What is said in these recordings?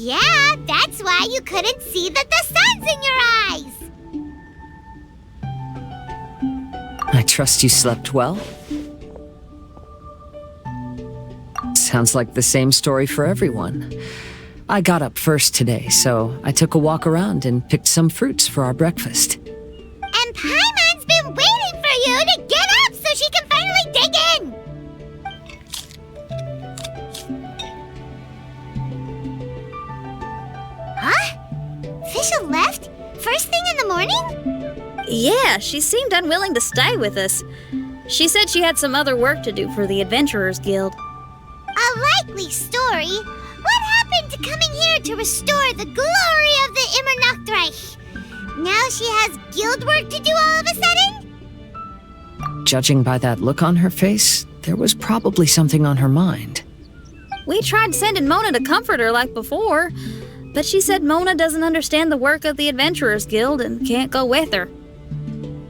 Yeah, that's why you couldn't see that the sun's in your eyes. I trust you slept well? Sounds like the same story for everyone. I got up first today, so I took a walk around and picked some fruits for our breakfast. And Paimon's been waiting for you to get up so she can finally dig in. Huh? Fischl left? First thing in the morning? Yeah, she seemed unwilling to stay with us. She said she had some other work to do for the Adventurers Guild. A likely story. What happened to coming here to restore the glory of the Immernachtreich? Now she has guild work to do all of a sudden? Judging by that look on her face, there was probably something on her mind. We tried sending Mona to comfort her like before, but she said Mona doesn't understand the work of the Adventurers Guild and can't go with her.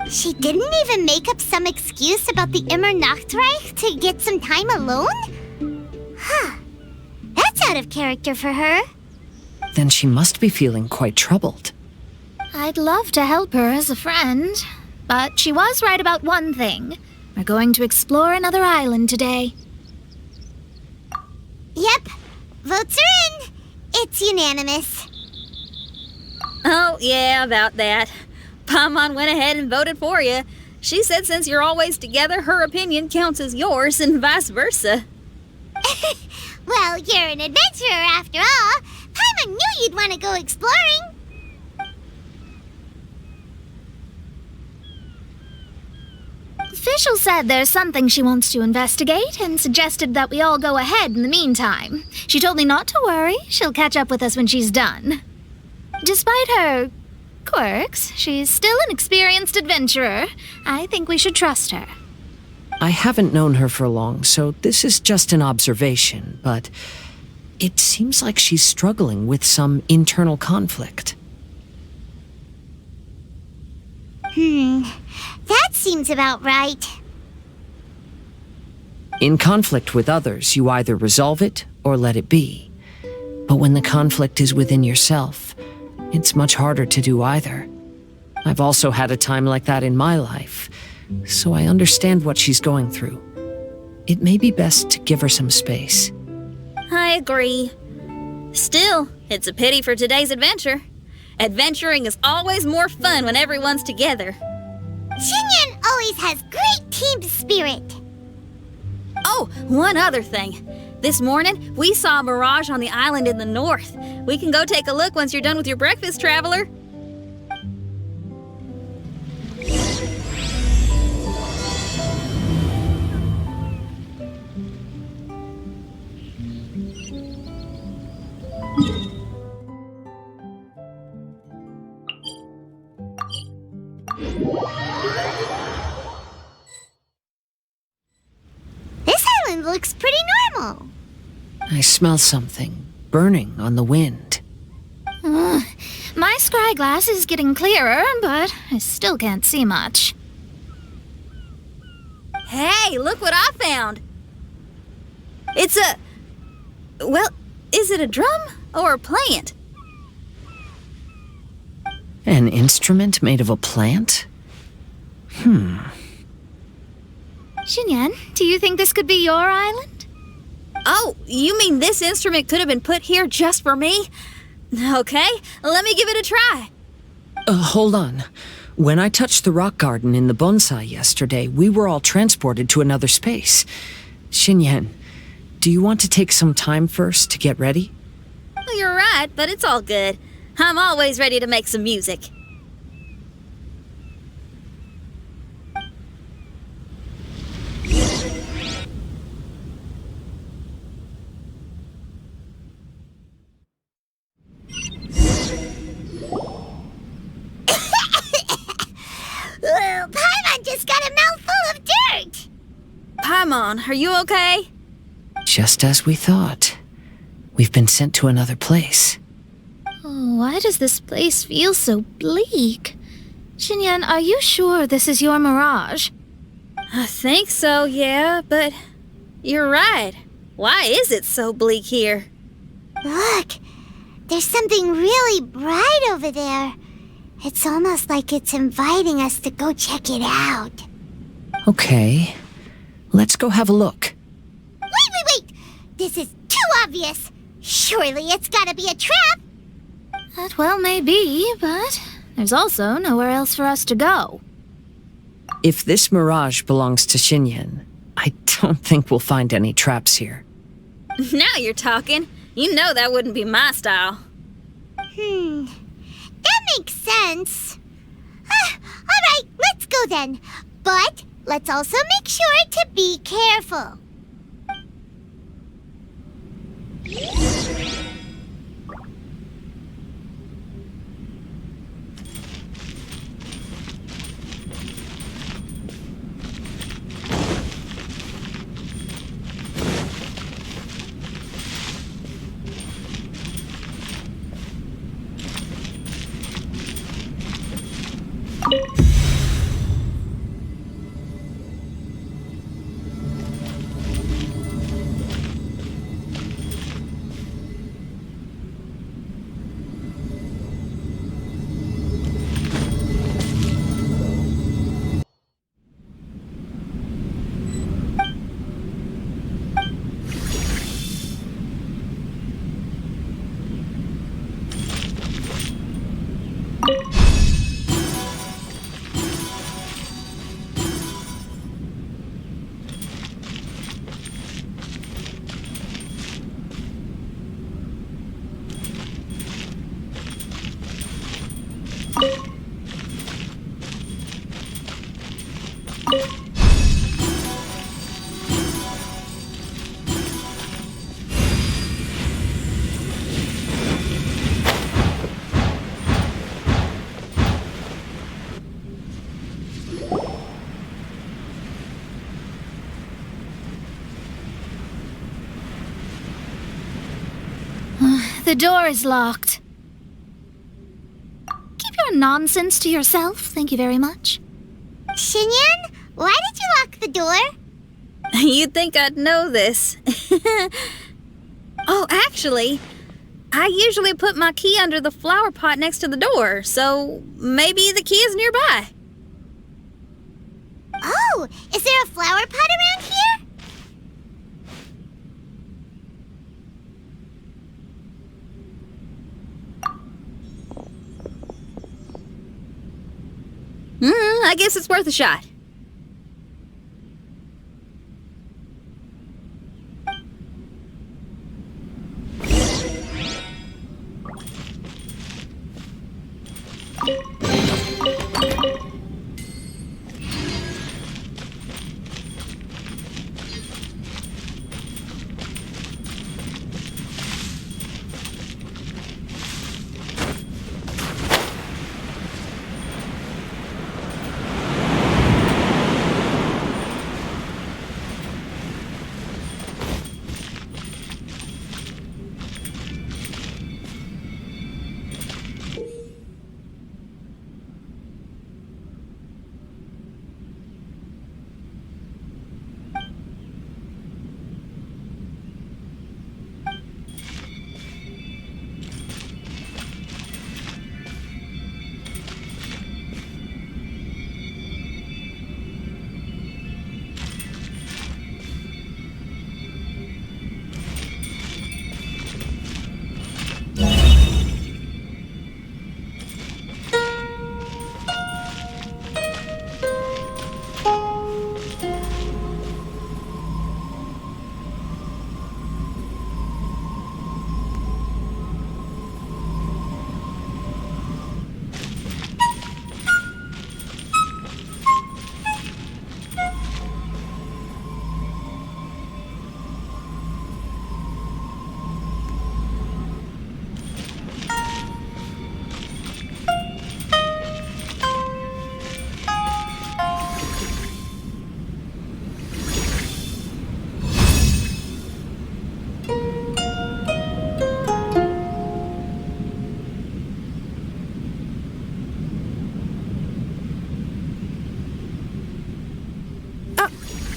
She didn't even make up some excuse about the Immernachtreich to get some time alone? Huh. That's out of character for her. Then she must be feeling quite troubled. I'd love to help her as a friend, but she was right about one thing. We're going to explore another island today. Yep. Votes are in. It's unanimous. Oh, yeah, about that. Paimon went ahead and voted for you. She said since you're always together, her opinion counts as yours and vice versa. Well, you're an adventurer after all. Paimon knew you'd want to go exploring. Fischl said there's something she wants to investigate and suggested that we all go ahead in the meantime. She told me not to worry. She'll catch up with us when she's done. Despite her quirks, she's still an experienced adventurer. I think we should trust her. I haven't known her for long, so this is just an observation, but it seems like she's struggling with some internal conflict. That seems about right. In conflict with others, you either resolve it or let it be. But when the conflict is within yourself, it's much harder to do either. I've also had a time like that in my life, so I understand what she's going through. It may be best to give her some space. I agree. Still, it's a pity for today's adventure. Adventuring is always more fun when everyone's together. Xinyan always has great team spirit. Oh, one other thing. This morning, we saw a mirage on the island in the north. We can go take a look once you're done with your breakfast, traveler. This island looks pretty normal. I smell something burning on the wind. My scry glass is getting clearer, but I still can't see much. Hey, look what I found. It's a... Well, is it a drum or a plant? An instrument made of a plant? Xinyan, do you think this could be your island? Oh, you mean this instrument could have been put here just for me? Okay, let me give it a try. Hold on. When I touched the rock garden in the bonsai yesterday, we were all transported to another space. Xinyan, do you want to take some time first to get ready? Well, you're right, but it's all good. I'm always ready to make some music. Paimon just got a mouthful of dirt. Paimon, are you okay? Just as we thought. We've been sent to another place. Oh, why does this place feel so bleak? Xinyan, are you sure this is your mirage? I think so, yeah, but you're right. Why is it so bleak here? Look, There's something really bright over there. It's almost like it's inviting us to go check it out. Okay, let's go have a look. Wait! This is too obvious. Surely it's gotta be a trap. That well may be, but there's also nowhere else for us to go. If this mirage belongs to Xinyan, I don't think we'll find any traps here. Now you're talking. You know that wouldn't be my style. That makes sense. Alright, let's go then. But let's also make sure to be careful. The door is locked. Keep your nonsense to yourself, thank you very much. Xinyan, why did you lock the door? You'd think I'd know this. Oh, actually, I usually put my key under the flower pot next to the door, so maybe the key is nearby. Oh, is there a flower pot around here? I guess it's worth a shot.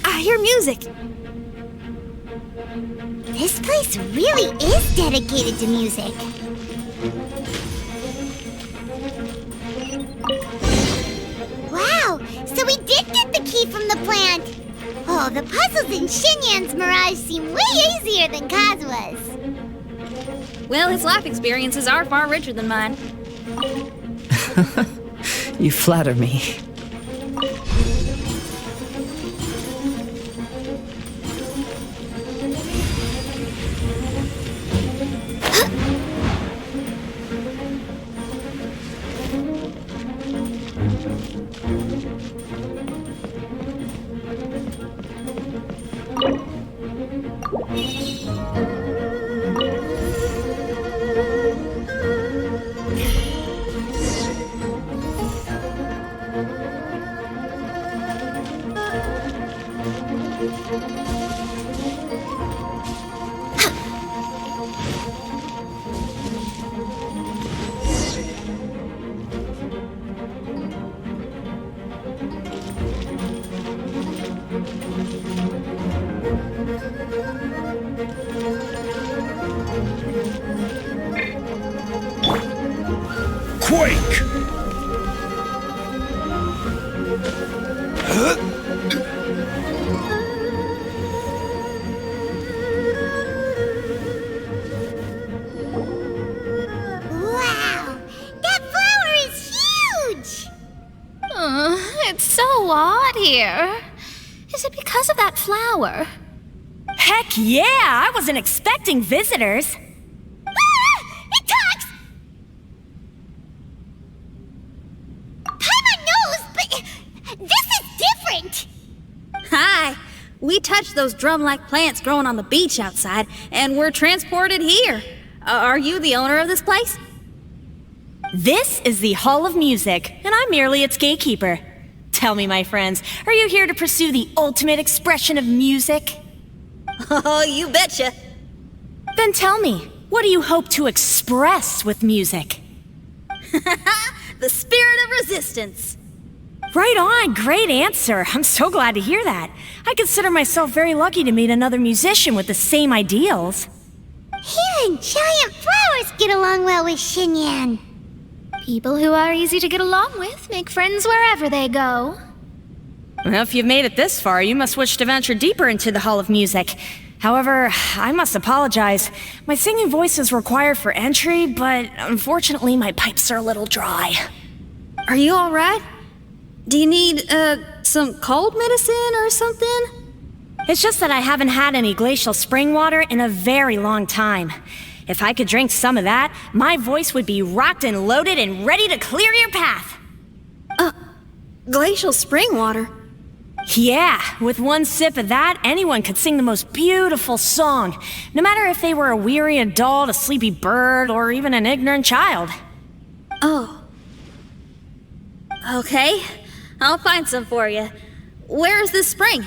I hear music. This place really is dedicated to music. Wow, so we did get the key from the plant. Oh, the puzzles in Xinyan's Mirage seem way easier than Kazua's. Well, his life experiences are far richer than mine. You flatter me. Quake! Wow, that flower is huge! It's so odd here. Is it because of that flower? Heck yeah! I wasn't expecting visitors. Ah, it talks! Paimon knows, but this is different! Hi! We touched those drum-like plants growing on the beach outside, and we're transported here. Are you the owner of this place? This is the Hall of Music, and I'm merely its gatekeeper. Tell me, my friends, are you here to pursue the ultimate expression of music? Oh, you betcha. Then tell me, what do you hope to express with music? The spirit of resistance. Right on, great answer. I'm so glad to hear that. I consider myself very lucky to meet another musician with the same ideals. Even giant flowers get along well with Xinyan. People who are easy to get along with make friends wherever they go. Well, if you've made it this far, you must wish to venture deeper into the Hall of Music. However, I must apologize. My singing voice is required for entry, but unfortunately my pipes are a little dry. Are you all right? Do you need, some cold medicine or something? It's just that I haven't had any glacial spring water in a very long time. If I could drink some of that, my voice would be rocked and loaded and ready to clear your path. Glacial spring water? Yeah, with one sip of that, anyone could sing the most beautiful song, no matter if they were a weary adult, a sleepy bird, or even an ignorant child. Oh. Okay, I'll find some for you. Where is this spring?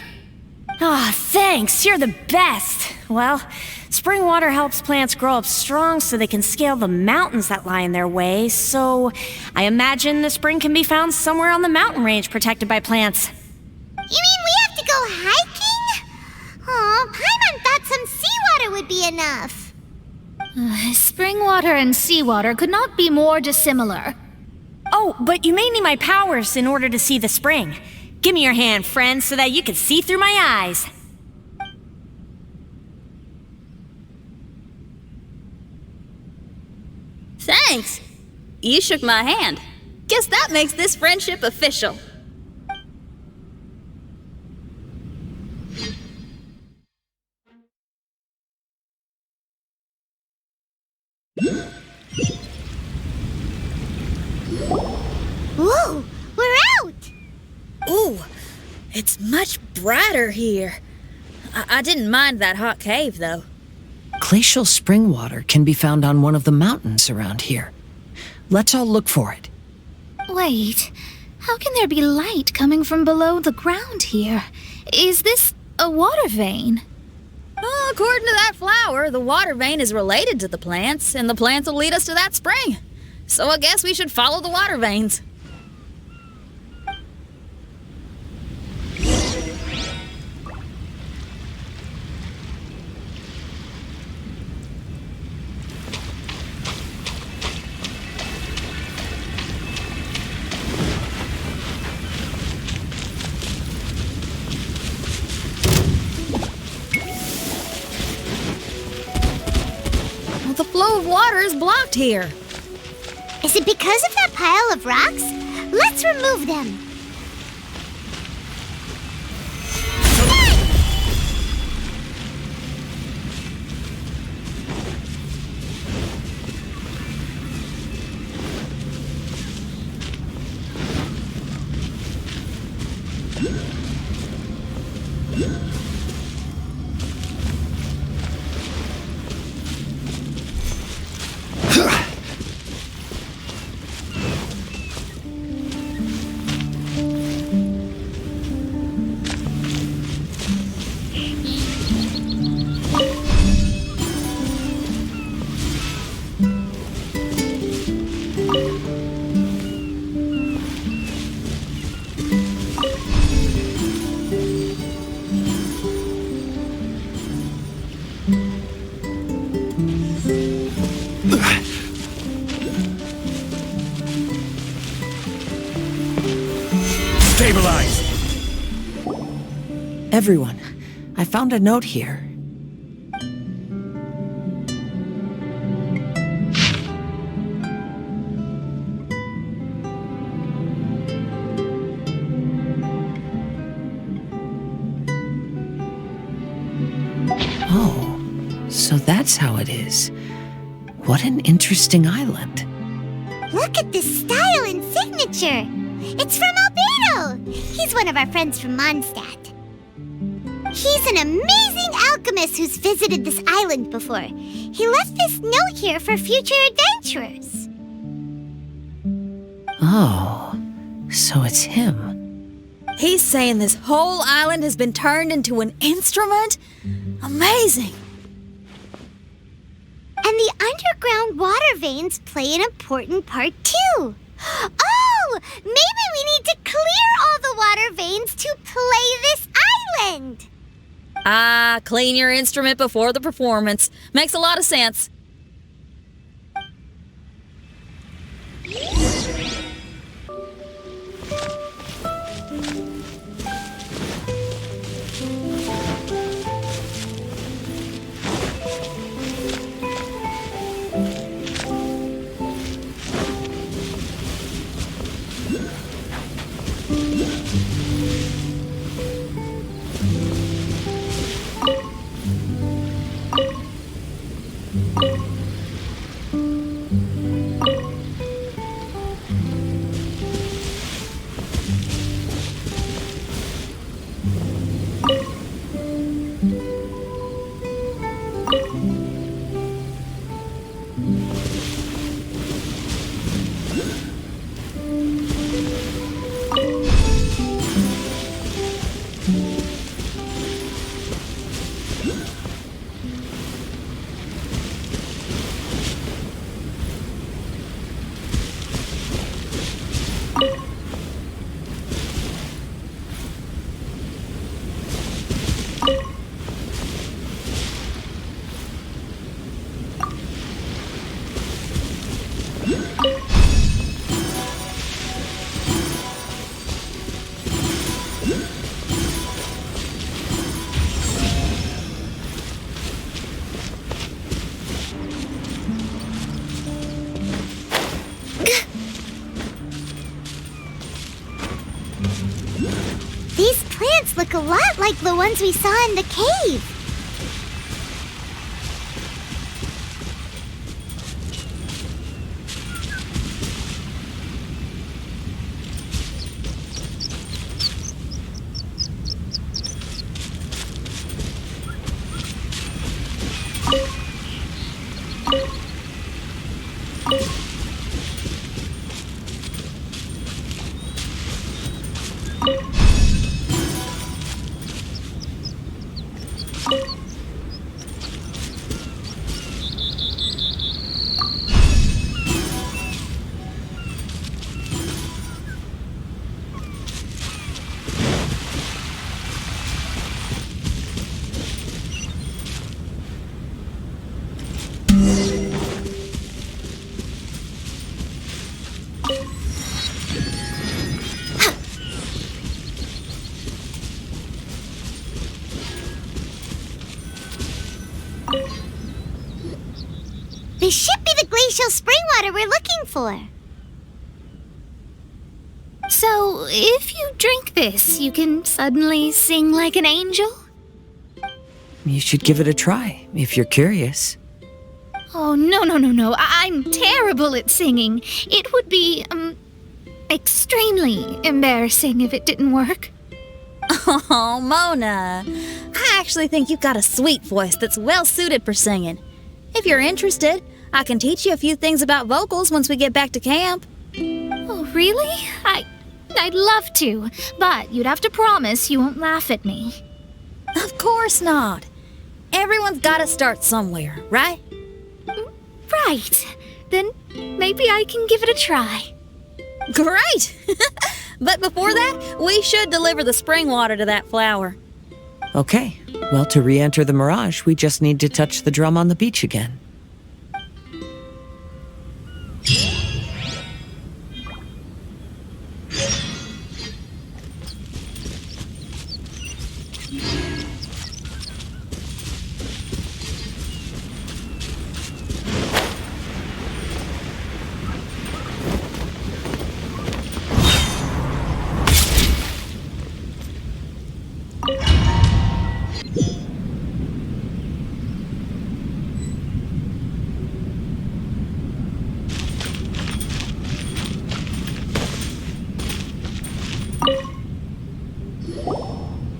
Ah, thanks, you're the best. Well, spring water helps plants grow up strong so they can scale the mountains that lie in their way, so I imagine the spring can be found somewhere on the mountain range protected by plants. You mean we have to go hiking? Aw, Paimon thought some seawater would be enough. Spring water and seawater could not be more dissimilar. Oh, but you may need my powers in order to see the spring. Give me your hand, friend, so that you can see through my eyes. Thanks. You shook my hand. Guess that makes this friendship official. Whoa, we're out! Ooh, it's much brighter here. I didn't mind that hot cave, though. Glacial spring water can be found on one of the mountains around here. Let's all look for it. Wait, how can there be light coming from below the ground here? Is this a water vein? Well, according to that flower, the water vein is related to the plants, and the plants will lead us to that spring. So I guess we should follow the water veins. The flow of water is blocked here. Is it because of that pile of rocks? Let's remove them. Stabilize! Everyone, I found a note here. Oh, so that's how it is. What an interesting island. Look at this style and signature. It's from Albedo. He's one of our friends from Mondstadt. He's an amazing alchemist who's visited this island before. He left this note here for future adventurers. Oh, so it's him. He's saying this whole island has been turned into an instrument? Amazing. And the underground water veins play an important part too. Oh, maybe we need to clear all the water veins to play this island. Ah, clean your instrument before the performance. Makes a lot of sense. These plants look a lot like the ones we saw in the cave. This should be the glacial spring water we're looking for. So, if you drink this, you can suddenly sing like an angel? You should give it a try, if you're curious. Oh, no. I'm terrible at singing. It would be, extremely embarrassing if it didn't work. Oh, Mona. I actually think you've got a sweet voice that's well suited for singing. If you're interested, I can teach you a few things about vocals once we get back to camp. Oh, really? I'd love to, but you'd have to promise you won't laugh at me. Of course not. Everyone's got to start somewhere, right? Right. Then maybe I can give it a try. Great! But before that, we should deliver the spring water to that flower. Okay, well, to re-enter the Mirage, we just need to touch the drum on the beach again.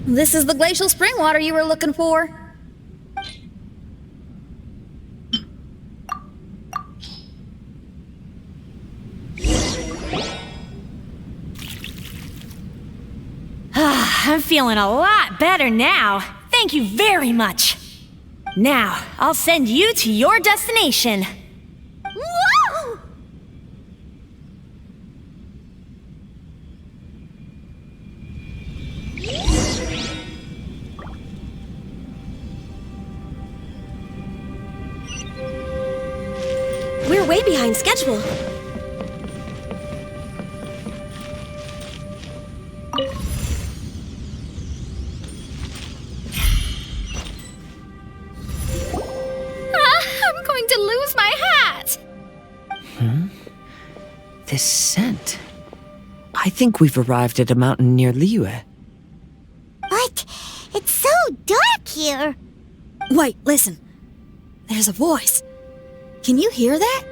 This is the glacial spring water you were looking for. I'm feeling a lot better now. Thank you very much. Now, I'll send you to your destination. Whoa! We're way behind schedule. I'm going to lose my hat. This scent. I think we've arrived at a mountain near Liyue. But it's so dark here. Wait, listen. There's a voice. Can you hear that?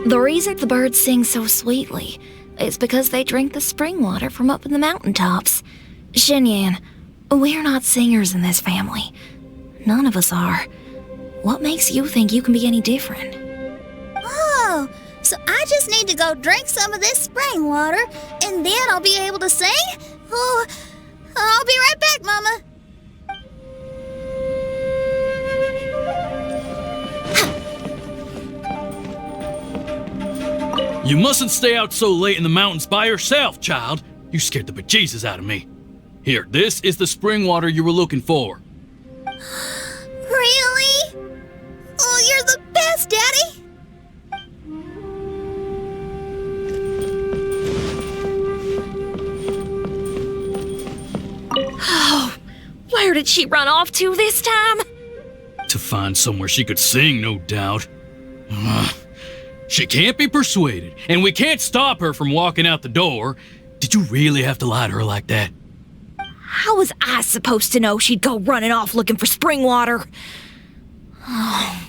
The reason the birds sing so sweetly is because they drink the spring water from up in the mountaintops. Xinyan, we're not singers in this family. None of us are. What makes you think you can be any different? Oh, so I just need to go drink some of this spring water, and then I'll be able to sing? Oh, I'll be right back, Mama. You mustn't stay out so late in the mountains by yourself, child. You scared the bejesus out of me. Here, this is the spring water you were looking for. Really? Oh, you're the best, Daddy. Oh, where did she run off to this time? To find somewhere she could sing, no doubt. Ugh. She can't be persuaded, and we can't stop her from walking out the door. Did you really have to lie to her like that? How was I supposed to know she'd go running off looking for spring water? Oh,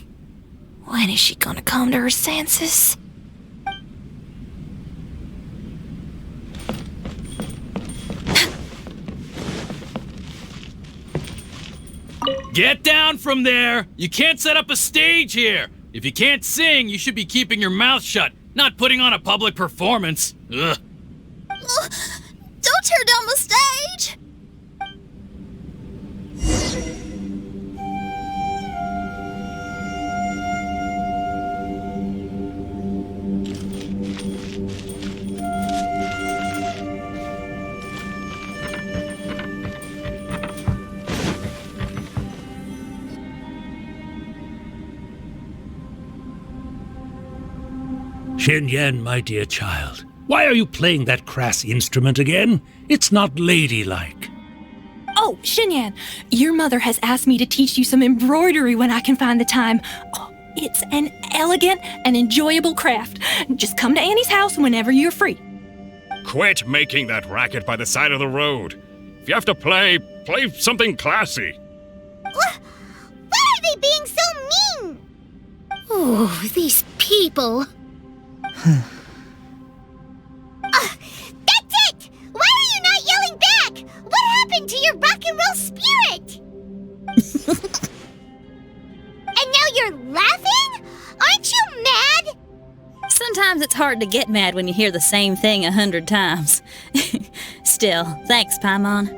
when is she gonna come to her senses? Get down from there! You can't set up a stage here! If you can't sing, you should be keeping your mouth shut, not putting on a public performance. Ugh. Oh, don't tear down the stage. Xinyan, my dear child, why are you playing that crass instrument again? It's not ladylike. Oh, Xinyan, your mother has asked me to teach you some embroidery when I can find the time. Oh, it's an elegant and enjoyable craft. Just come to Annie's house whenever you're free. Quit making that racket by the side of the road. If you have to play something classy. Why are they being so mean? Oh, these people. That's it! Why are you not yelling back? What happened to your rock and roll spirit? And now you're laughing? Aren't you mad? Sometimes it's hard to get mad when you hear the same thing 100 times. Still, thanks, Paimon.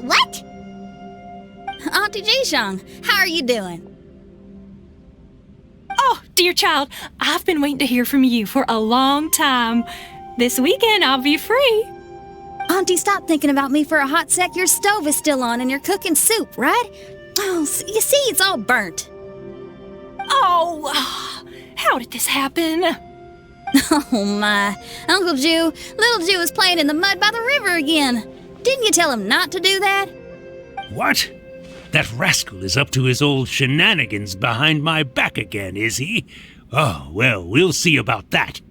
What? Auntie Jishang, how are you doing? Oh, dear child, I've been waiting to hear from you for a long time. This weekend I'll be free. Auntie, stop thinking about me for a hot sec. Your stove is still on and you're cooking soup, right? Oh, you see, it's all burnt. Oh, how did this happen? Oh my, Uncle Jew, little Jew is playing in the mud by the river again. Didn't you tell him not to do that? What? That rascal is up to his old shenanigans behind my back again, is he? Oh, well, we'll see about that.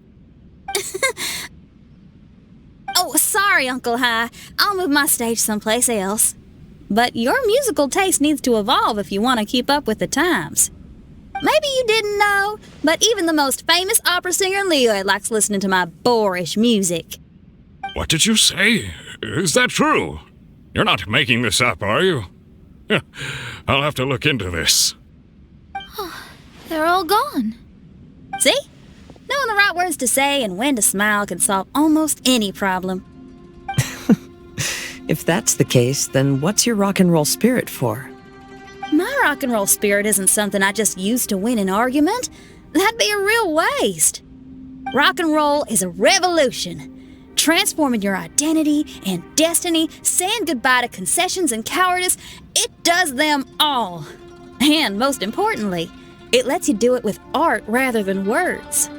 Oh, sorry, Uncle High. I'll move my stage someplace else. But your musical taste needs to evolve if you want to keep up with the times. Maybe you didn't know, but even the most famous opera singer Leo likes listening to my boorish music. What did you say? Is that true? You're not making this up, are you? I'll have to look into this. They're all gone. See? Knowing the right words to say and when to smile can solve almost any problem. If that's the case, then what's your rock and roll spirit for? My rock and roll spirit isn't something I just use to win an argument. That'd be a real waste. Rock and roll is a revolution. Transforming your identity and destiny, saying goodbye to concessions and cowardice, it does them all. And most importantly, it lets you do it with art rather than words.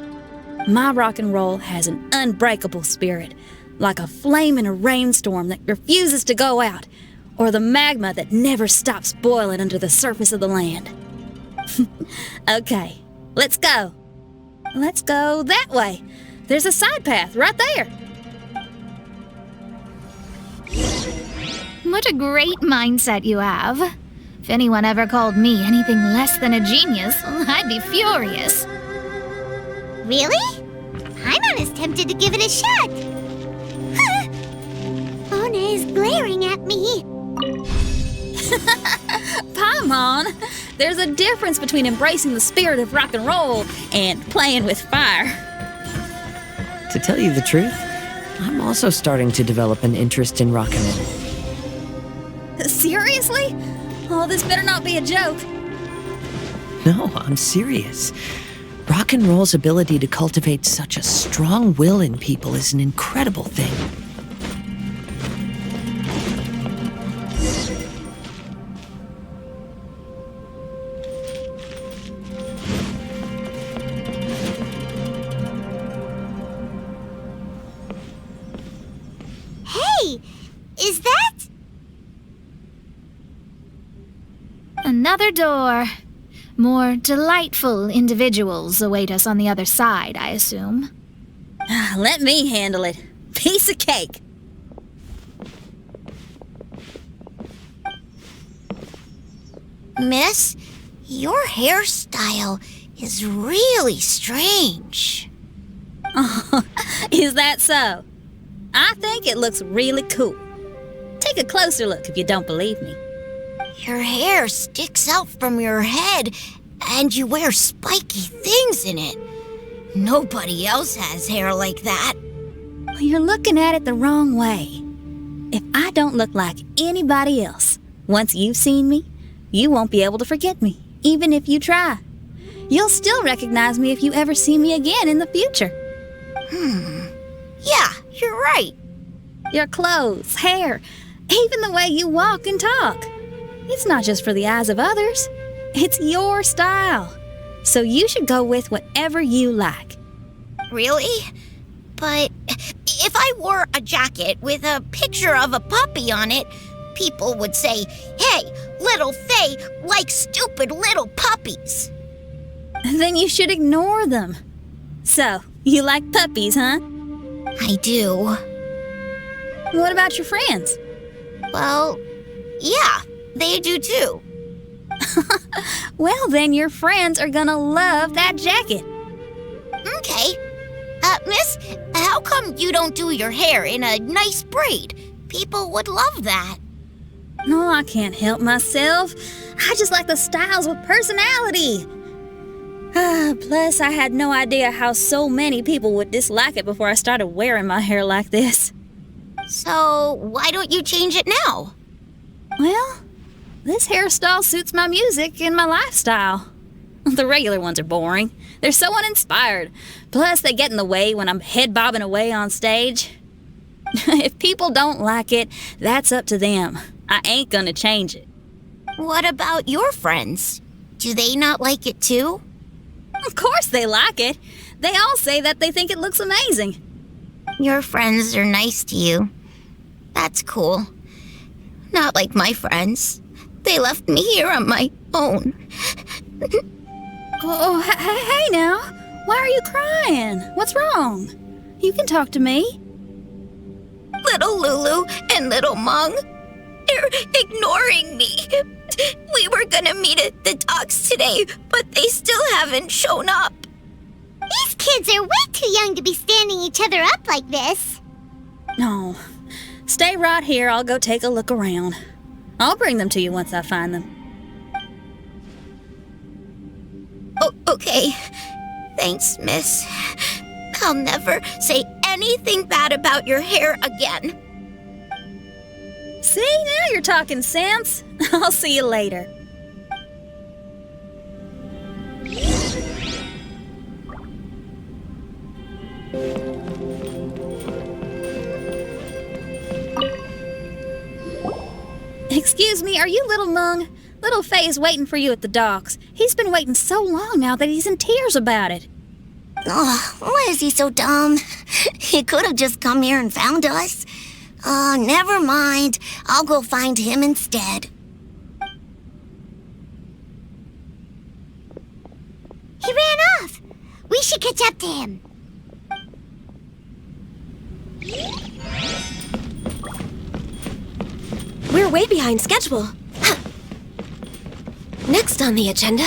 My rock and roll has an unbreakable spirit, like a flame in a rainstorm that refuses to go out, or the magma that never stops boiling under the surface of the land. Okay, let's go. Let's go that way. There's a side path right there. What a great mindset you have. If anyone ever called me anything less than a genius, I'd be furious. Really? Paimon is tempted to give it a shot. Ona is glaring at me. Paimon, there's a difference between embracing the spirit of rock and roll and playing with fire. To tell you the truth, I'm also starting to develop an interest in rock and roll. Seriously? Oh, this better not be a joke. No, I'm serious. Rock and roll's ability to cultivate such a strong will in people is an incredible thing. Hey, is that? Another door. More delightful individuals await us on the other side, I assume. Let me handle it. Piece of cake. Miss, your hairstyle is really strange. Is that so? I think it looks really cool. Take a closer look if you don't believe me. Your hair sticks out from your head, and you wear spiky things in it. Nobody else has hair like that. You're looking at it the wrong way. If I don't look like anybody else, once you've seen me, you won't be able to forget me, even if you try. You'll still recognize me if you ever see me again in the future. Yeah, you're right. Your clothes, hair, even the way you walk and talk. It's not just for the eyes of others. It's your style. So you should go with whatever you like. Really? But if I wore a jacket with a picture of a puppy on it, people would say, "Hey, little Faye likes stupid little puppies." Then you should ignore them. So, you like puppies, huh? I do. What about your friends? Well, yeah, they do too. Well, then your friends are gonna love that jacket. Okay. Miss, how come you don't do your hair in a nice braid? People would love that. No, I can't help myself. I just like the styles with personality. Plus, I had no idea how so many people would dislike it before I started wearing my hair like this. So, why don't you change it now? Well, this hairstyle suits my music and my lifestyle. The regular ones are boring. They're so uninspired. Plus, they get in the way when I'm head bobbing away on stage. If people don't like it, that's up to them. I ain't gonna change it. What about your friends? Do they not like it too? Of course they like it. They all say that they think it looks amazing. Your friends are nice to you. That's cool. Not like my friends. They left me here on my own. Hey now. Why are you crying? What's wrong? You can talk to me. Little Lulu and little Mung, they're ignoring me. We were gonna meet at the docks today, but they still haven't shown up. These kids are way too young to be standing each other up like this. No. Stay right here. I'll go take a look around. I'll bring them to you once I find them. Oh, okay. Thanks, miss. I'll never say anything bad about your hair again. See, now you're talking sense. I'll see you later. Excuse me, are you Little Mung? Little Faye is waiting for you at the docks. He's been waiting so long now that he's in tears about it. Oh, why is he so dumb? He could have just come here and found us. Oh, never mind. I'll go find him instead. He ran off. We should catch up to him. We're way behind schedule. Next on the agenda.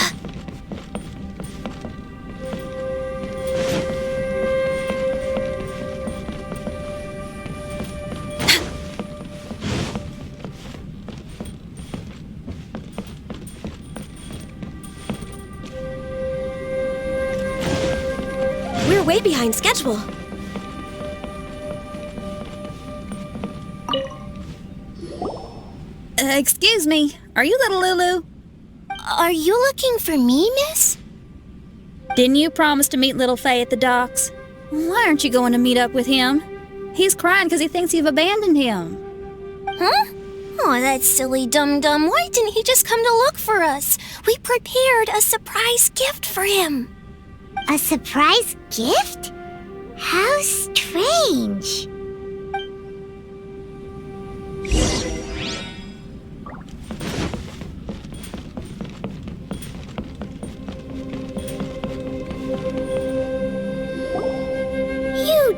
We're way behind schedule. Excuse me, are you Little Lulu? Are you looking for me, miss? Didn't you promise to meet Little Faye at the docks? Why aren't you going to meet up with him? He's crying because he thinks you've abandoned him. Huh? Oh, that silly dum-dum. Why didn't he just come to look for us? We prepared a surprise gift for him. A surprise gift? How strange.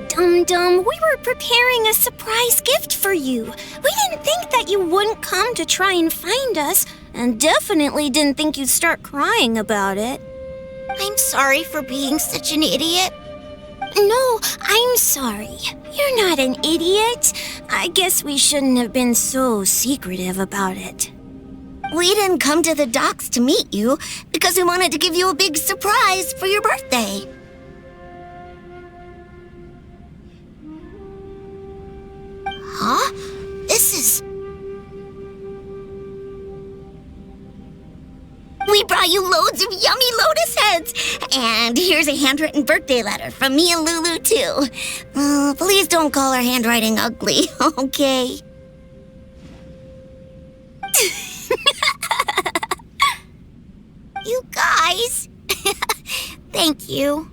Dum-dum, we were preparing a surprise gift for you. We didn't think that you wouldn't come to try and find us, and definitely didn't think you'd start crying about it. I'm sorry for being such an idiot. No, I'm sorry. You're not an idiot. I guess we shouldn't have been so secretive about it. We didn't come to the docks to meet you because we wanted to give you a big surprise for your birthday. Huh? This is... We brought you loads of yummy lotus heads! And here's a handwritten birthday letter from me and Lulu, too. Please don't call our handwriting ugly, okay? You guys... Thank you.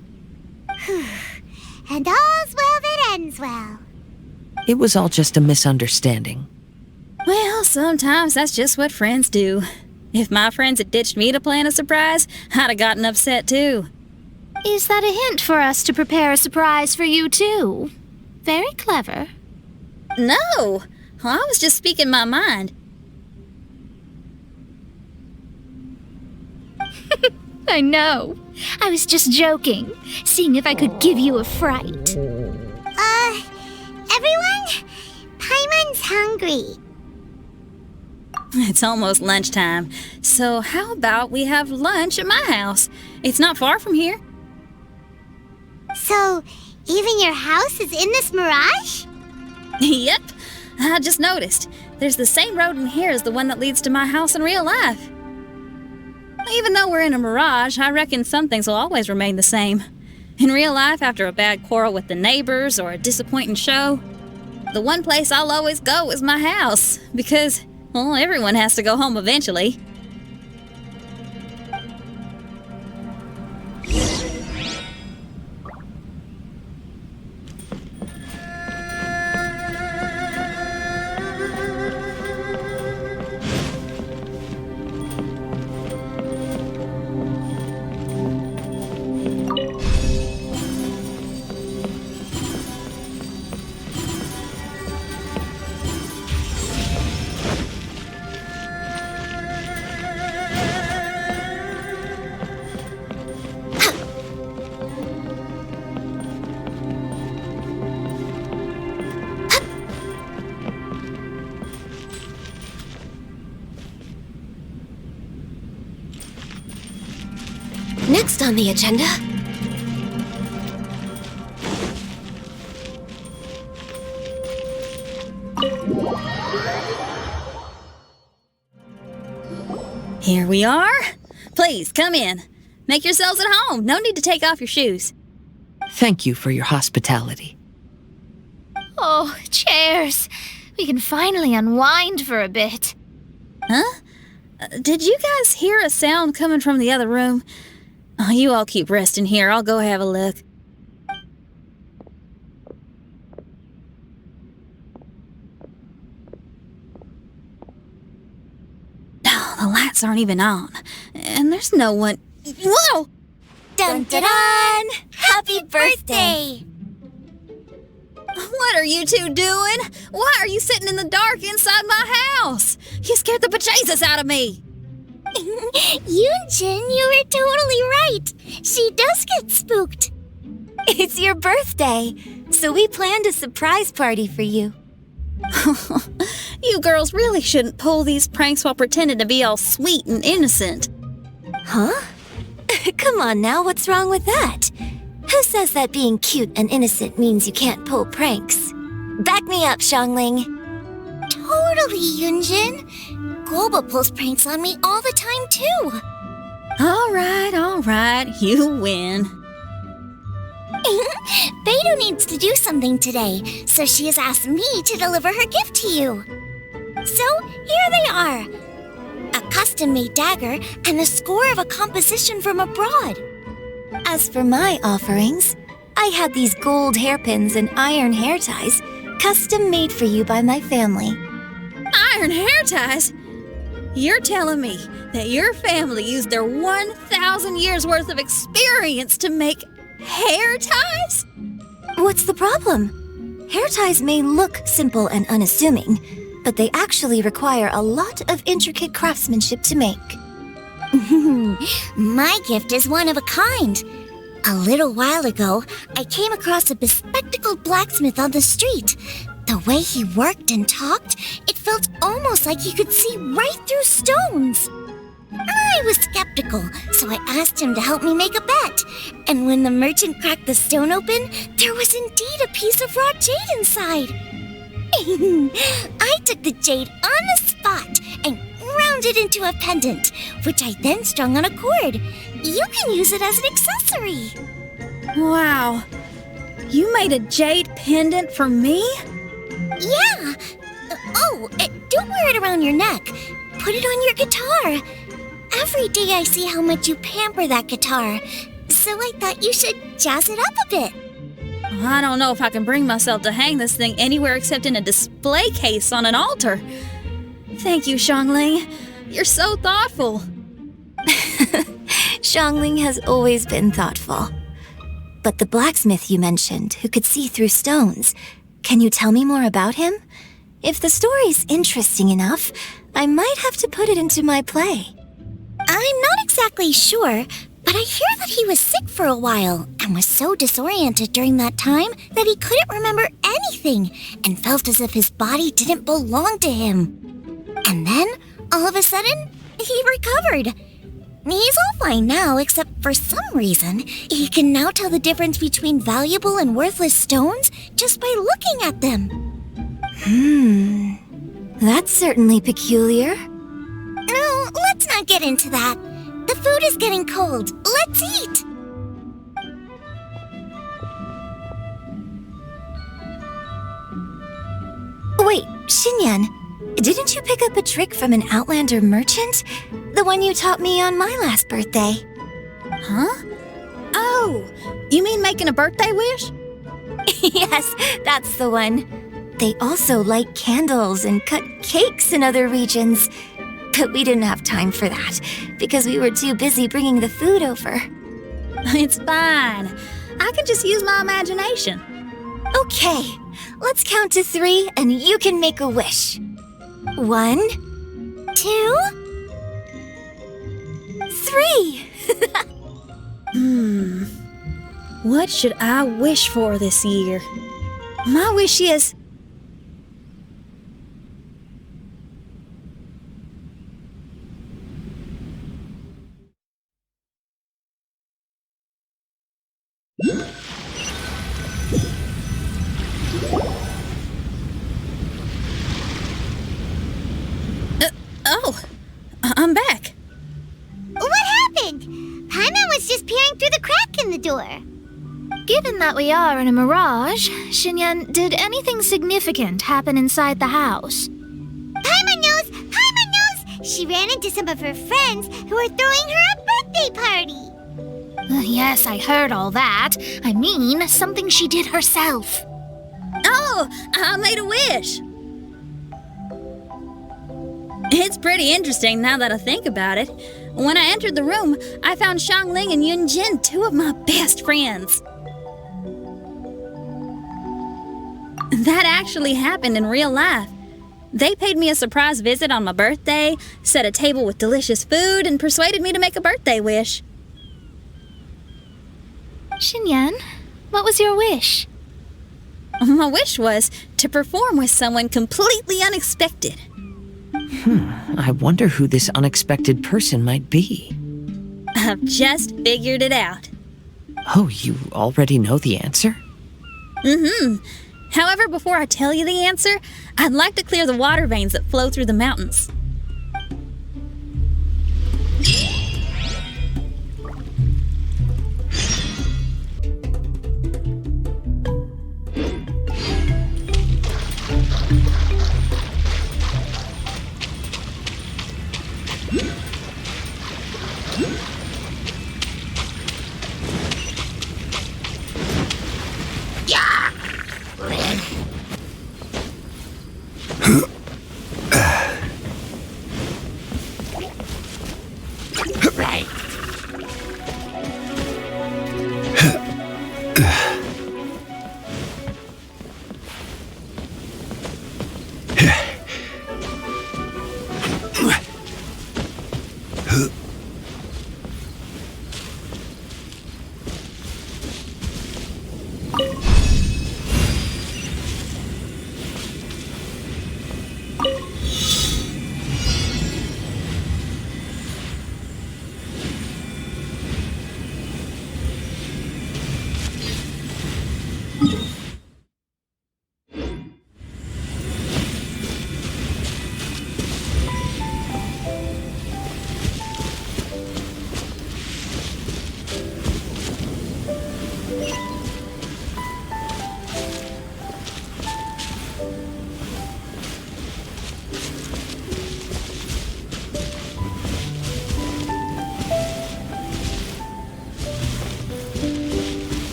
And all's well that ends well. It was all just a misunderstanding. Well, sometimes that's just what friends do. If my friends had ditched me to plan a surprise, I'd have gotten upset too. Is that a hint for us to prepare a surprise for you, too? Very clever. No! I was just speaking my mind. I know. I was just joking, seeing if I could give you a fright. Everyone? Paimon's hungry. It's almost lunchtime, so how about we have lunch at my house? It's not far from here. So, even your house is in this mirage? Yep, I just noticed. There's the same road in here as the one that leads to my house in real life. Even though we're in a mirage, I reckon some things will always remain the same. In real life, after a bad quarrel with the neighbors or a disappointing show, the one place I'll always go is my house, because, well, everyone has to go home eventually. Next on the agenda... Here we are. Please, come in. Make yourselves at home. No need to take off your shoes. Thank you for your hospitality. Oh, chairs. We can finally unwind for a bit. Huh? Did you guys hear a sound coming from the other room? Oh, you all keep resting here. I'll go have a look. Oh, the lights aren't even on. And there's no one... Whoa! Dun dun dun! Happy birthday! What are you two doing? Why are you sitting in the dark inside my house? You scared the bejesus out of me. Yunjin, you were totally right. She does get spooked. It's your birthday, so we planned a surprise party for you. You girls really shouldn't pull these pranks while pretending to be all sweet and innocent. Huh? Come on now, what's wrong with that? Who says that being cute and innocent means you can't pull pranks? Back me up, Xiangling. Totally, Yunjin. Guoba pulls pranks on me all the time, too. All right, you win. Beidou needs to do something today, so she has asked me to deliver her gift to you. So, here they are. A custom-made dagger and the score of a composition from abroad. As for my offerings, I had these gold hairpins and iron hair ties, custom-made for you by my family. Iron hair ties? You're telling me that your family used their 1,000 years worth of experience to make hair ties? What's the problem? Hair ties may look simple and unassuming, but they actually require a lot of intricate craftsmanship to make. My gift is one of a kind. A little while ago, I came across a bespectacled blacksmith on the street. The way he worked and talked, it felt almost like he could see right through stones. I was skeptical, so I asked him to help me make a bet. And when the merchant cracked the stone open, there was indeed a piece of raw jade inside. I took the jade on the spot and ground it into a pendant, which I then strung on a cord. You can use it as an accessory. Wow. You made a jade pendant for me? Yeah. Don't wear it around your neck. Put it on your guitar. Every day I see how much you pamper that guitar, so I thought you should jazz it up a bit. I don't know if I can bring myself to hang this thing anywhere except in a display case on an altar. Thank you, Xiangling. You're so thoughtful. Xiangling has always been thoughtful. But the blacksmith you mentioned, who could see through stones, can you tell me more about him? If the story's interesting enough, I might have to put it into my play. I'm not exactly sure, but I hear that he was sick for a while and was so disoriented during that time that he couldn't remember anything and felt as if his body didn't belong to him. And then, all of a sudden, he recovered. He's all fine now, except for some reason, he can now tell the difference between valuable and worthless stones just by looking at them. That's certainly peculiar. No, let's not get into that. The food is getting cold. Let's eat! Wait, Xinyan, didn't you pick up a trick from an Outlander merchant? The one you taught me on my last birthday. Huh? Oh, you mean making a birthday wish? Yes, that's the one. They also light candles and cut cakes in other regions. But we didn't have time for that, because we were too busy bringing the food over. It's fine. I can just use my imagination. Okay, let's count to 3 and you can make a wish. 1, 2, 3. What should I wish for this year? My wish is... I'm back. What happened? Paimon was just peering through the crack in the door. Given that we are in a mirage, Xinyan, did anything significant happen inside the house? Paimon knows! Paimon knows! She ran into some of her friends who were throwing her a birthday party. Yes, I heard all that. I mean, something she did herself. Oh, I made a wish. It's pretty interesting now that I think about it. When I entered the room, I found Xiangling and Yunjin, 2 of my best friends. That actually happened in real life. They paid me a surprise visit on my birthday, set a table with delicious food, and persuaded me to make a birthday wish. Xinyan, what was your wish? My wish was to perform with someone completely unexpected. I wonder who this unexpected person might be. I've just figured it out. Oh, you already know the answer? However, before I tell you the answer, I'd like to clear the water veins that flow through the mountains.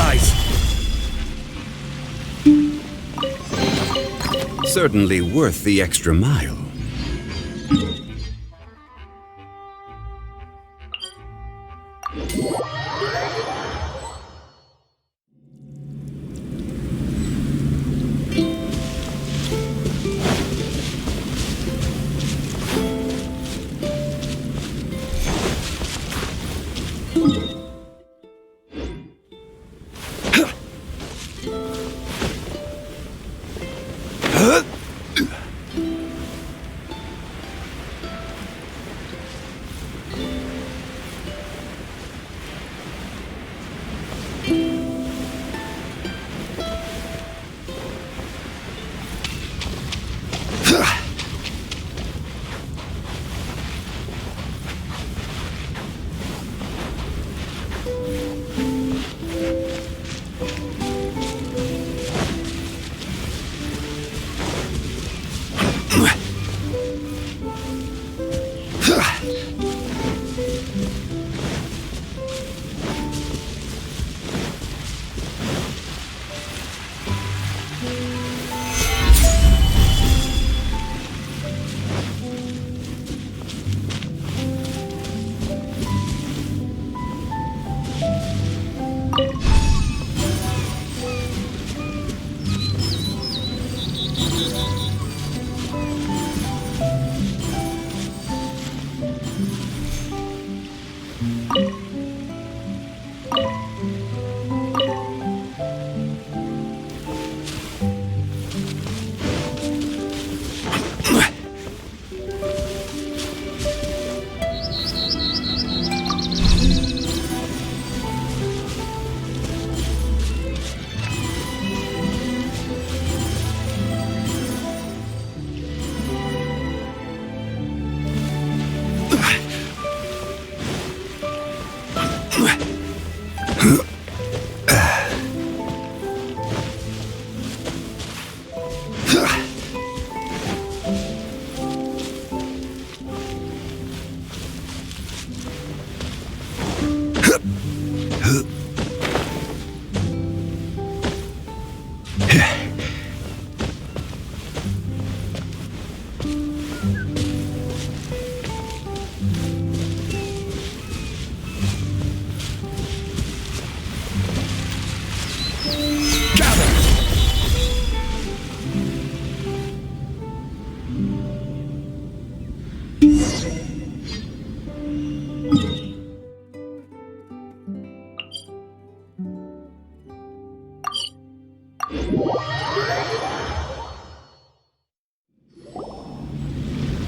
supplies. Certainly worth the extra mile.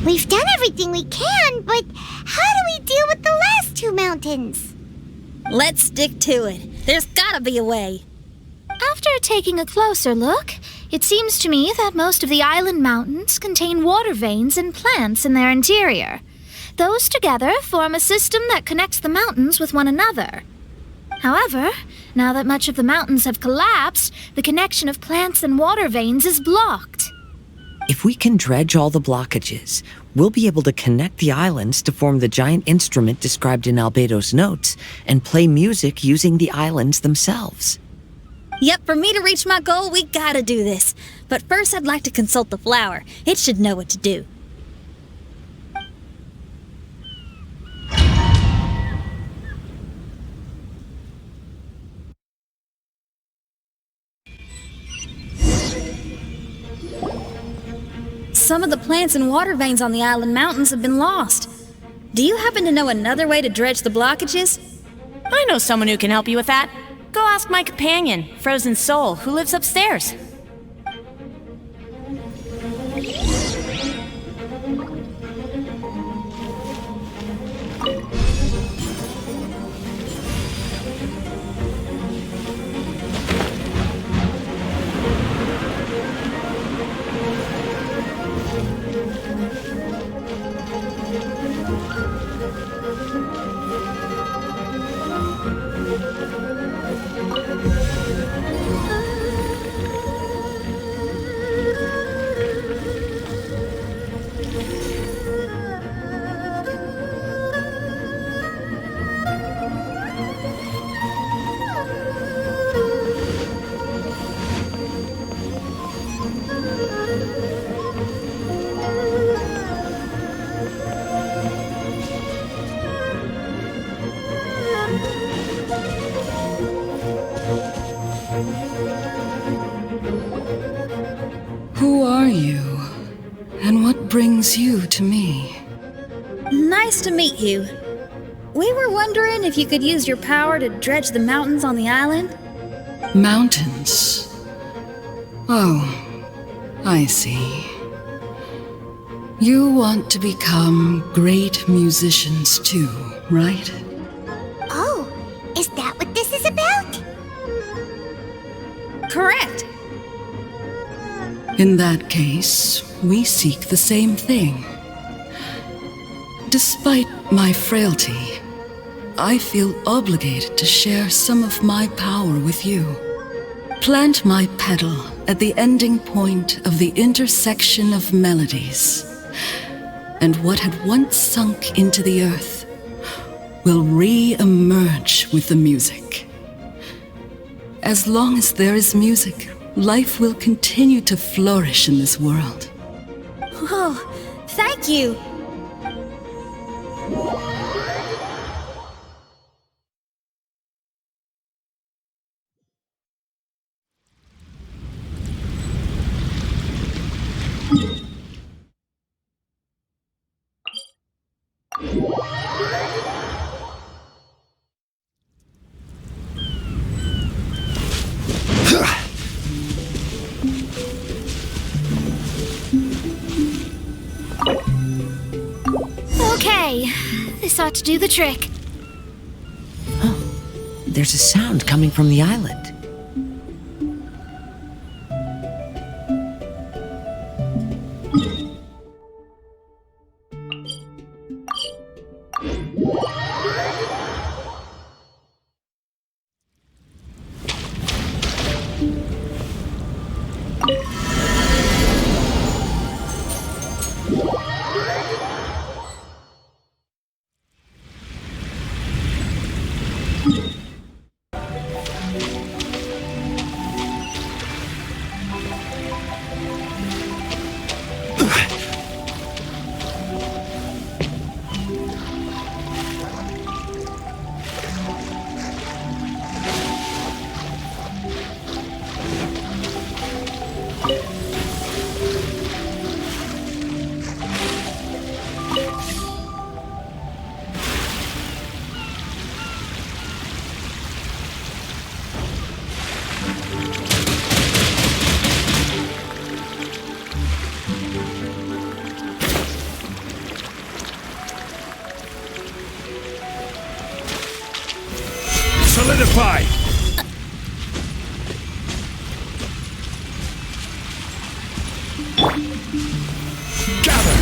We've done everything we can, but how do we deal with the last two mountains? Let's stick to it. There's gotta be a way. After taking a closer look, it seems to me that most of the island mountains contain water veins and plants in their interior. Those together form a system that connects the mountains with one another. However, now that much of the mountains have collapsed, the connection of plants and water veins is blocked. If we can dredge all the blockages, we'll be able to connect the islands to form the giant instrument described in Albedo's notes and play music using the islands themselves. Yep, for me to reach my goal, we gotta do this. But first, I'd like to consult the flower. It should know what to do. Some of the plants and water veins on the island mountains have been lost. Do you happen to know another way to dredge the blockages? I know someone who can help you with that. Go ask my companion, Frozen Soul, who lives upstairs. Who are you? And what brings you to me? Nice to meet you. We were wondering if you could use your power to dredge the mountains on the island. Mountains? Oh, I see. You want to become great musicians too, right? Oh, is that what this is about? Correct. In that case, we seek the same thing. Despite my frailty, I feel obligated to share some of my power with you. Plant my petal at the ending point of the intersection of melodies, and what had once sunk into the earth will re-emerge with the music. As long as there is music, life will continue to flourish in this world. Oh, thank you. Okay, this ought to do the trick. There's a sound coming from the island. Solidify! Gather!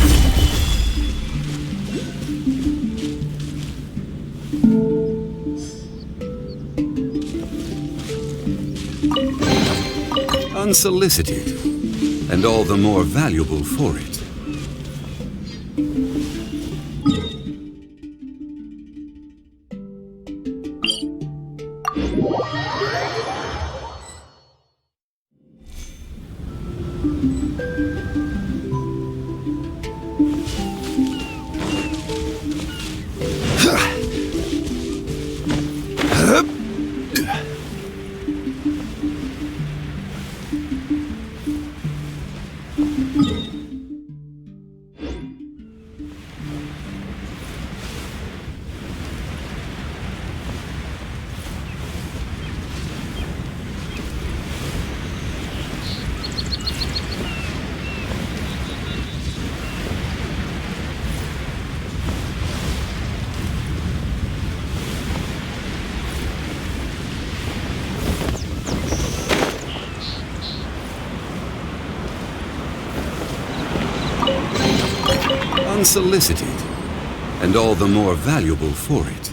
Unsolicited, and all the more valuable for it. Unsolicited, and all the more valuable for it.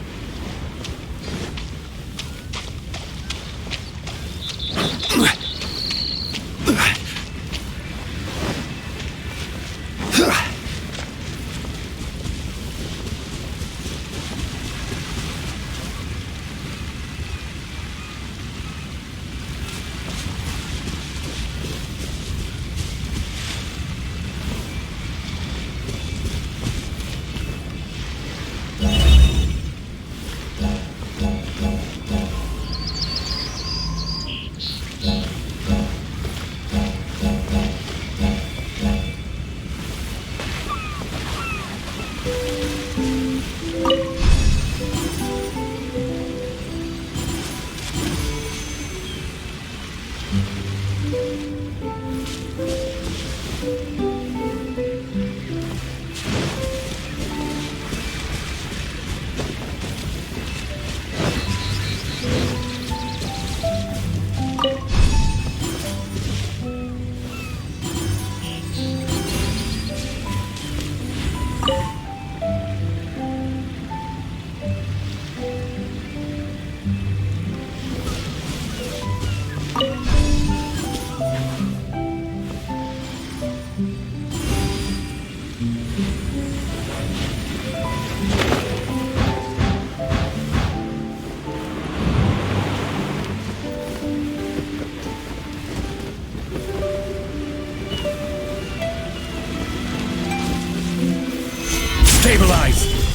Stabilize!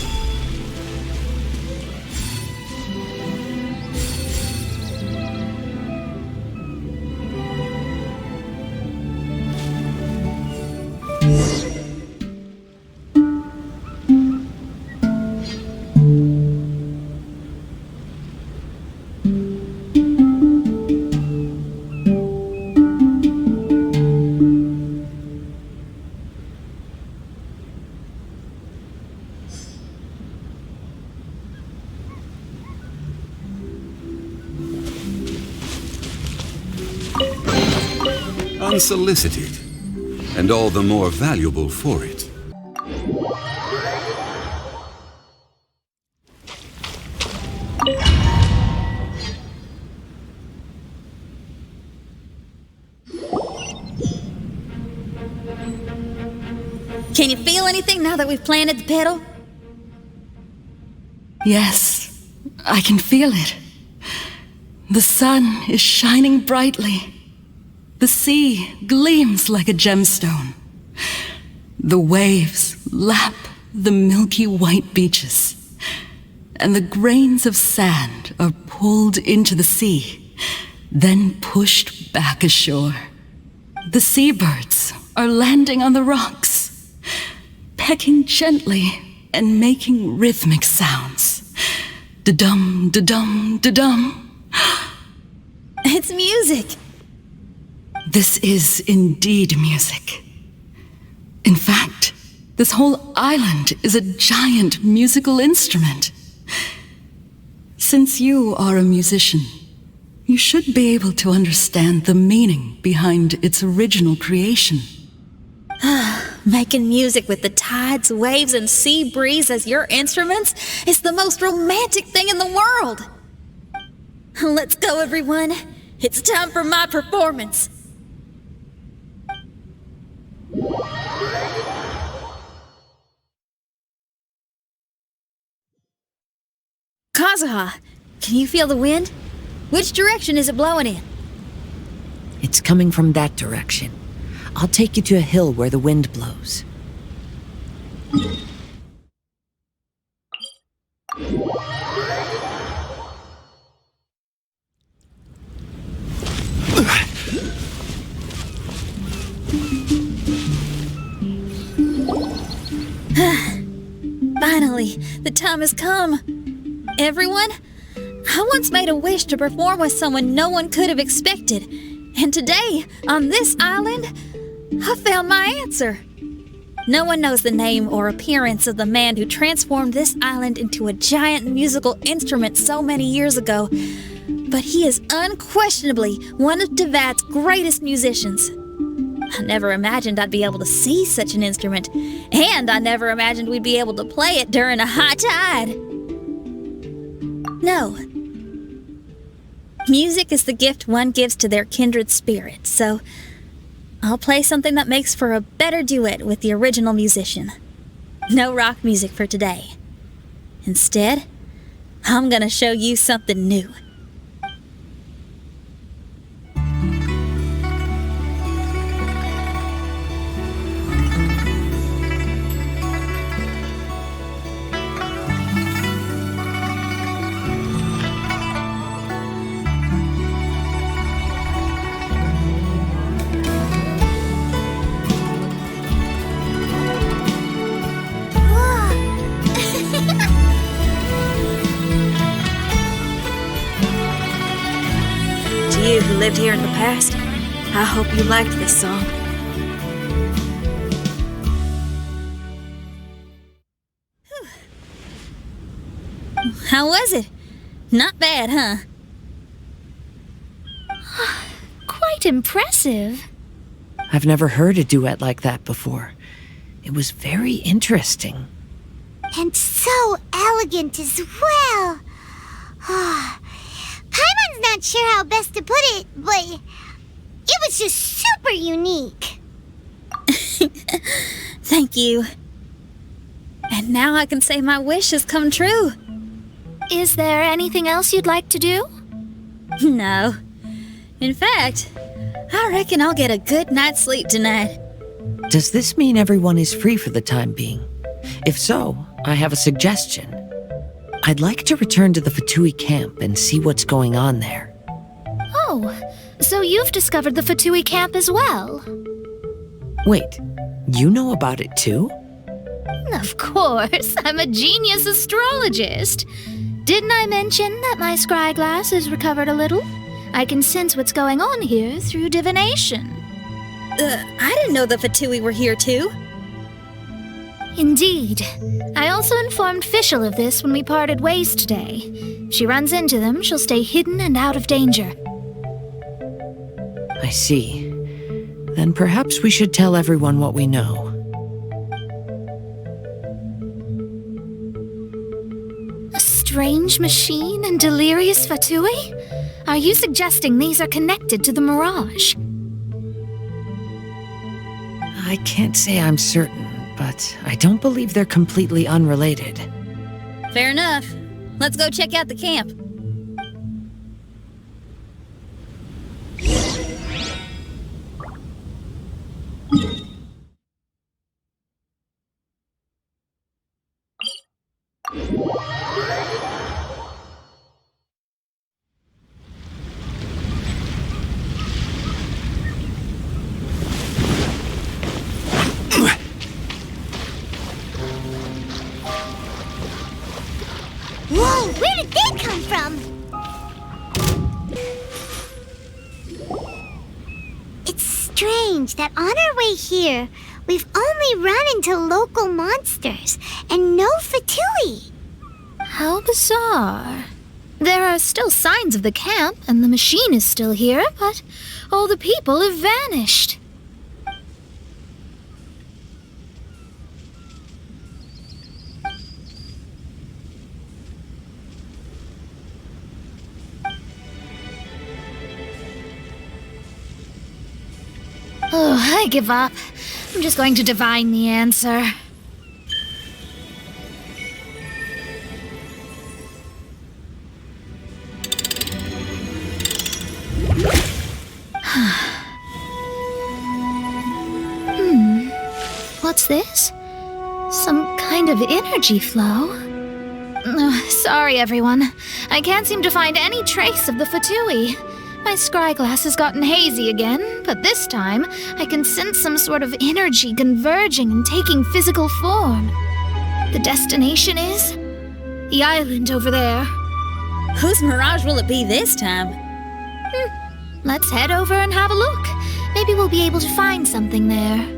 Unsolicited, and all the more valuable for it. Can you feel anything now that we've planted the petal? Yes, I can feel it. The sun is shining brightly. The sea gleams like a gemstone. The waves lap the milky white beaches, and the grains of sand are pulled into the sea, then pushed back ashore. The seabirds are landing on the rocks, pecking gently and making rhythmic sounds. Da-dum, da-dum, da-dum. It's music. This is indeed music. In fact, this whole island is a giant musical instrument. Since you are a musician, you should be able to understand the meaning behind its original creation. Making music with the tides, waves, and sea breeze as your instruments is the most romantic thing in the world. Let's go, everyone. It's time for my performance. Kazuha, can you feel the wind? Which direction is it blowing in? It's coming from that direction. I'll take you to a hill where the wind blows. Finally, the time has come. Everyone, I once made a wish to perform with someone no one could have expected. And today, on this island, I found my answer. No one knows the name or appearance of the man who transformed this island into a giant musical instrument so many years ago, but he is unquestionably one of Teyvat's greatest musicians. I never imagined I'd be able to see such an instrument, and I never imagined we'd be able to play it during a high tide. No. Music is the gift one gives to their kindred spirit, so I'll play something that makes for a better duet with the original musician. No rock music for today. Instead, I'm gonna show you something new. You who lived here in the past, I hope you liked this song. How was it? Not bad, huh? Quite impressive. I've never heard a duet like that before. It was very interesting. And so elegant as well. Paimon's not sure how best to put it, but it was just super unique. Thank you. And now I can say my wish has come true. Is there anything else you'd like to do? No. In fact, I reckon I'll get a good night's sleep tonight. Does this mean everyone is free for the time being? If so, I have a suggestion. I'd like to return to the Fatui camp and see what's going on there. Oh, so you've discovered the Fatui camp as well? Wait, you know about it too? Of course, I'm a genius astrologist. Didn't I mention that my scry glass is recovered a little? I can sense what's going on here through divination. I didn't know the Fatui were here too. Indeed. I also informed Fischl of this when we parted ways today. If she runs into them, she'll stay hidden and out of danger. I see. Then perhaps we should tell everyone what we know. A strange machine and delirious Fatui? Are you suggesting these are connected to the Mirage? I can't say I'm certain, but I don't believe they're completely unrelated. Fair enough. Let's go check out the camp. Whoa, where did they come from? It's strange that on our way here, we've only run into local monsters and no Fatui. How bizarre. There are still signs of the camp, and the machine is still here, but all the people have vanished. Oh, I give up. I'm just going to divine the answer. What's this? Some kind of energy flow? Sorry, everyone. I can't seem to find any trace of the Fatui. My scry glass has gotten hazy again, but this time I can sense some sort of energy converging and taking physical form. The destination is the island over there. Whose Mirage will it be this time? Let's head over and have a look. Maybe we'll be able to find something there.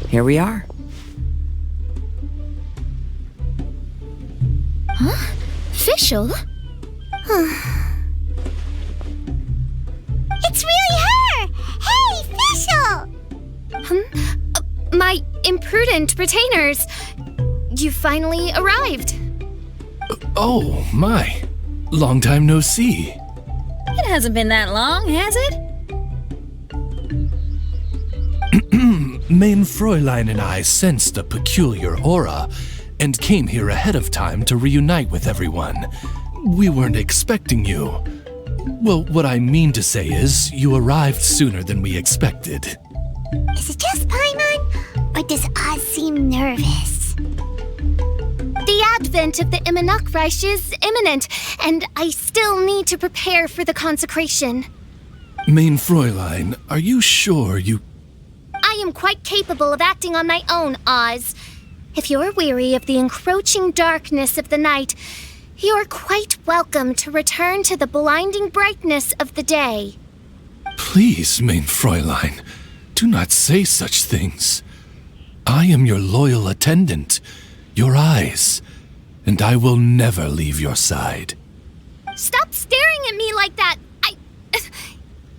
Here we are. Fischl? It's really her! Hey, Fischl! My imprudent retainers. You finally arrived. Oh, my. Long time no see. It hasn't been that long, has it? Main Fräulein and I sensed a peculiar aura and came here ahead of time to reunite with everyone. We weren't expecting you. Well, what I mean to say is, you arrived sooner than we expected. Is it just Paimon? Or does Oz seem nervous? The advent of the Immernachtreich is imminent, and I still need to prepare for the consecration. Main Fräulein, are you sure you... I am quite capable of acting on my own, Oz. If you're weary of the encroaching darkness of the night, you're quite welcome to return to the blinding brightness of the day. Please, Main Fräulein, do not say such things. I am your loyal attendant, your eyes, and I will never leave your side. Stop staring at me like that!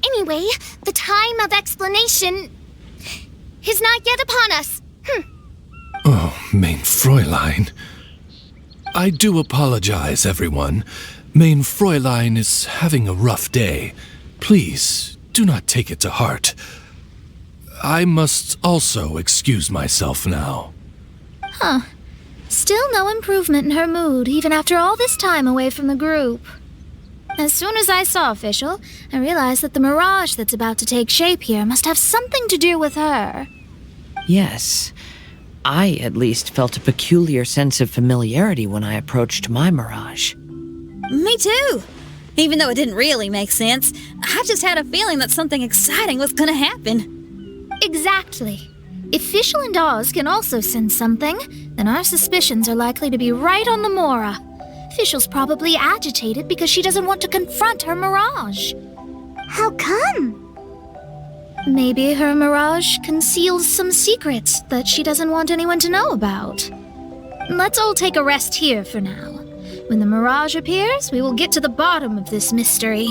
Anyway, the time of explanation is not yet upon us. Oh, Main Fräulein. I do apologize, everyone. Main Fräulein is having a rough day. Please, do not take it to heart. I must also excuse myself now. Still no improvement in her mood, even after all this time away from the group. As soon as I saw Fischl, I realized that the mirage that's about to take shape here must have something to do with her. Yes. I, at least, felt a peculiar sense of familiarity when I approached my mirage. Me too. Even though it didn't really make sense, I just had a feeling that something exciting was gonna happen. Exactly. If Fischl and Oz can also sense something, then our suspicions are likely to be right on the Mora. Fischl's probably agitated because she doesn't want to confront her mirage. How come? Maybe her mirage conceals some secrets that she doesn't want anyone to know about. Let's all take a rest here for now. When the mirage appears, we will get to the bottom of this mystery.